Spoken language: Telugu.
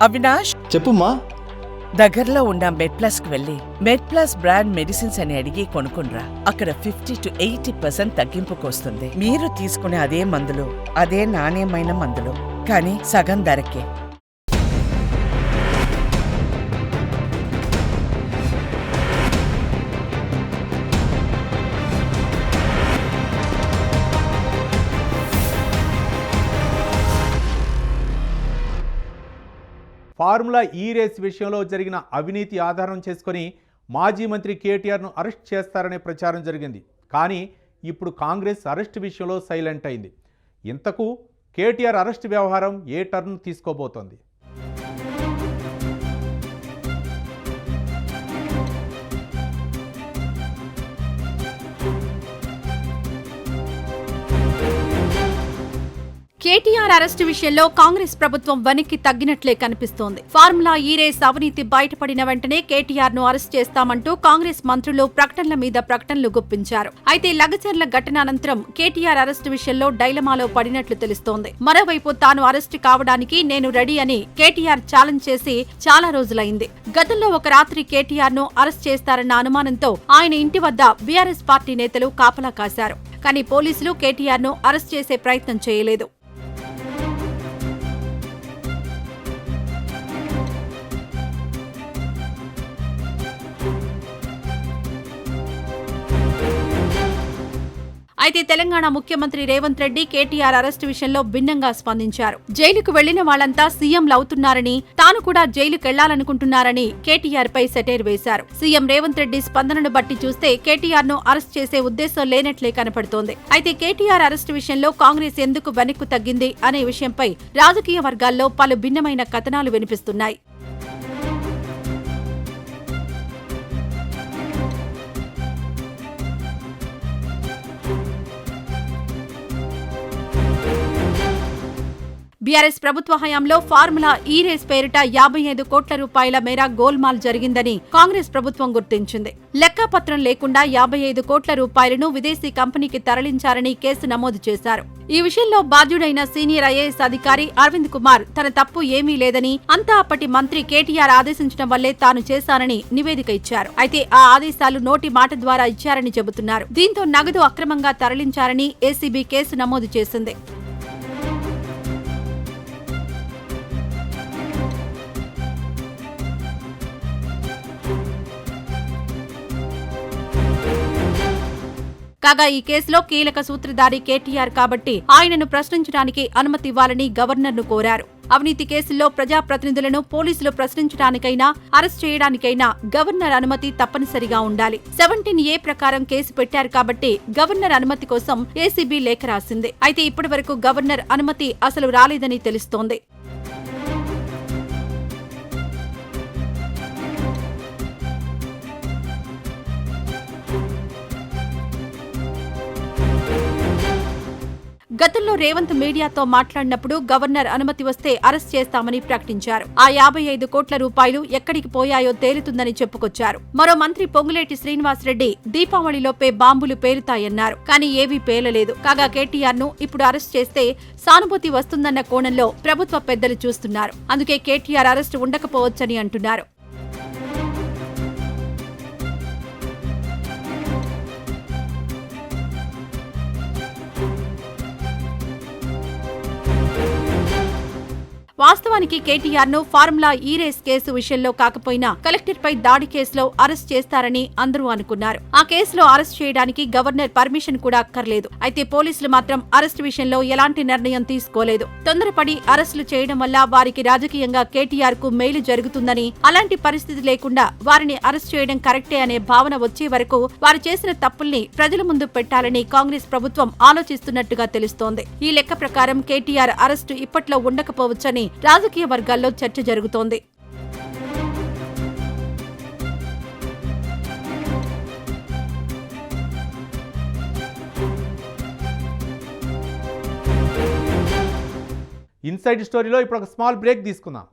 అవినాష్, చెప్పుమా. దగ్గరలో ఉన్న మెడ్ప్లస్ కు వెళ్ళి మెడ్ప్లస్ బ్రాండ్ మెడిసిన్స్ అని అడిగి కొనుక్కునరా. అక్కడ 50 to 80% తగ్గింపుకు వస్తుంది. మీరు తీసుకునే అదే మందులు, అదే నాణ్యమైన మందులు, కానీ సగం ధరకే. ఫార్ములా ఈ రేస్ విషయంలో జరిగిన అవినీతి ఆధారం చేసుకొని మాజీ మంత్రి కేటీఆర్ను అరెస్ట్ చేస్తారనే ప్రచారం జరిగింది. కానీ ఇప్పుడు కాంగ్రెస్ అరెస్ట్ విషయంలో సైలెంట్ అయింది. ఇంతకు కేటీఆర్ అరెస్ట్ వ్యవహారం ఏ టర్న్ తీసుకోబోతోంది? కేటీఆర్ అరెస్టు విషయంలో కాంగ్రెస్ ప్రభుత్వం వెనక్కి తగ్గినట్లే కనిపిస్తోంది. ఫార్ములా ఈ రేస్ అవినీతి బయటపడిన వెంటనే కేటీఆర్ ను అరెస్ట్ చేస్తామంటూ కాంగ్రెస్ మంత్రులు ప్రకటనల మీద ప్రకటనలు గుప్పించారు. అయితే లగచర్ల ఘటన అనంతరం కేటీఆర్ అరెస్టు విషయంలో డైలమాలో పడినట్లు తెలుస్తోంది. మరోవైపు తాను అరెస్టు కావడానికి నేను రెడీ అని కేటీఆర్ ఛాలెంజ్ చేసి చాలా రోజులైంది. గతంలో ఒక రాత్రి కేటీఆర్ ను అరెస్ట్ చేస్తారన్న అనుమానంతో ఆయన ఇంటి వద్ద బీఆర్ఎస్ పార్టీ నేతలు కాపలా కాశారు. కానీ పోలీసులు కేటీఆర్ ను అరెస్ట్ చేసే ప్రయత్నం చేయలేదు. అయితే తెలంగాణ ముఖ్యమంత్రి రేవంత్ రెడ్డి కేటీఆర్ అరెస్టు విషయంలో భిన్నంగా స్పందించారు. జైలుకు వెళ్లిన వాళ్లంతా సీఎంలవుతున్నారని, తాను కూడా జైలుకెళ్లాలనుకుంటున్నారని కేటీఆర్ పై సెటైర్ వేశారు. సీఎం రేవంత్ రెడ్డి స్పందనను బట్టి చూస్తే కేటీఆర్ ను అరెస్ట్ చేసే ఉద్దేశం లేనట్లే కనపడుతోంది. అయితే కేటీఆర్ అరెస్టు విషయంలో కాంగ్రెస్ ఎందుకు వెనక్కు తగ్గింది అనే విషయంపై రాజకీయ వర్గాల్లో పలు భిన్నమైన కథనాలు వినిపిస్తున్నాయి. బీఆర్ఎస్ ప్రభుత్వ హయాంలో ఫార్ములా ఈ రేస్ పేరిట 55 కోట్ల రూపాయల మేర గోల్మాల్ జరిగిందని కాంగ్రెస్ ప్రభుత్వం గుర్తించింది. లెక్కాపత్రం లేకుండా 55 కోట్ల రూపాయలను విదేశీ కంపెనీకి తరలించారని కేసు నమోదు చేశారు. ఈ విషయంలో బాధ్యుడైన సీనియర్ ఐఏఎస్ అధికారి అరవింద్ కుమార్ తన తప్పు ఏమీ లేదని, అంతా అప్పటి మంత్రి కేటీఆర్ ఆదేశించడం వల్లే తాను చేశానని నివేదిక ఇచ్చారు. అయితే ఆ ఆదేశాలు నోటి మాట ద్వారా ఇచ్చారని చెబుతున్నారు. దీంతో నగదు అక్రమంగా తరలించారని ఏసీబీ కేసు నమోదు చేసింది. కాగా ఈ కేసులో కీలక సూత్రధారి కేటీఆర్ కాబట్టి ఆయనను ప్రశ్నించడానికి అనుమతి ఇవ్వాలని గవర్నర్ను కోరారు. అవినీతి కేసుల్లో ప్రజాప్రతినిధులను పోలీసులు ప్రశ్నించడానికైనా అరెస్ట్ చేయడానికైనా గవర్నర్ అనుమతి తప్పనిసరిగా ఉండాలి. 17A ప్రకారం కేసు పెట్టారు కాబట్టి గవర్నర్ అనుమతి కోసం ఏసీబీ లేఖ రాసింది. అయితే ఇప్పటి వరకు గవర్నర్ అనుమతి అసలు రాలేదని తెలుస్తోంది. గతంలో రేవంత్ మీడియాతో మాట్లాడినప్పుడు గవర్నర్ అనుమతి వస్తే అరెస్ట్ చేస్తామని ప్రకటించారు. ఆ 55 కోట్ల రూపాయలు ఎక్కడికి పోయాయో తేలుతుందని చెప్పుకొచ్చారు. మరో మంత్రి పొంగులేటి శ్రీనివాసరెడ్డి దీపావళిలోపే బాంబులు పేలుతాయన్నారు. కానీ ఏవీ పేలలేదు. కాగా కేటీఆర్ ను ఇప్పుడు అరెస్ట్ చేస్తే సానుభూతి వస్తుందన్న కోణంలో ప్రభుత్వ పెద్దలు చూస్తున్నారు. అందుకే కేటీఆర్ అరెస్ట్ ఉండకపోవచ్చని అంటున్నారు. వాస్తవానికి కేటీఆర్ ను ఫార్ములా ఈ రేస్ కేసు విషయంలో కాకపోయినా కలెక్టర్ పై దాడి కేసులో అరెస్ట్ చేస్తారని అందరూ అనుకున్నారు. ఆ కేసులో అరెస్ట్ చేయడానికి గవర్నర్ పర్మిషన్ కూడా అక్కర్లేదు. అయితే పోలీసులు మాత్రం అరెస్ట్ విషయంలో ఎలాంటి నిర్ణయం తీసుకోలేదు. తొందరపడి అరెస్టులు చేయడం వల్ల వారికి రాజకీయంగా కేటీఆర్ కు మేలు జరుగుతుందని, అలాంటి పరిస్థితి లేకుండా వారిని అరెస్ట్ చేయడం కరెక్టే అనే భావన వచ్చే వరకు వారు చేసిన తప్పుల్ని ప్రజల ముందు పెట్టాలని కాంగ్రెస్ ప్రభుత్వం ఆలోచిస్తున్నట్టుగా తెలుస్తోంది. ఈ లెక్క ప్రకారం కేటీఆర్ అరెస్టు ఇప్పట్లో ఉండకపోవచ్చని రాజకీయ వర్గాల్లో చర్చ జరుగుతోంది. ఇన్సైడ్ స్టోరీలో ఇప్పుడు ఒక స్మాల్ బ్రేక్ తీసుకుందాం.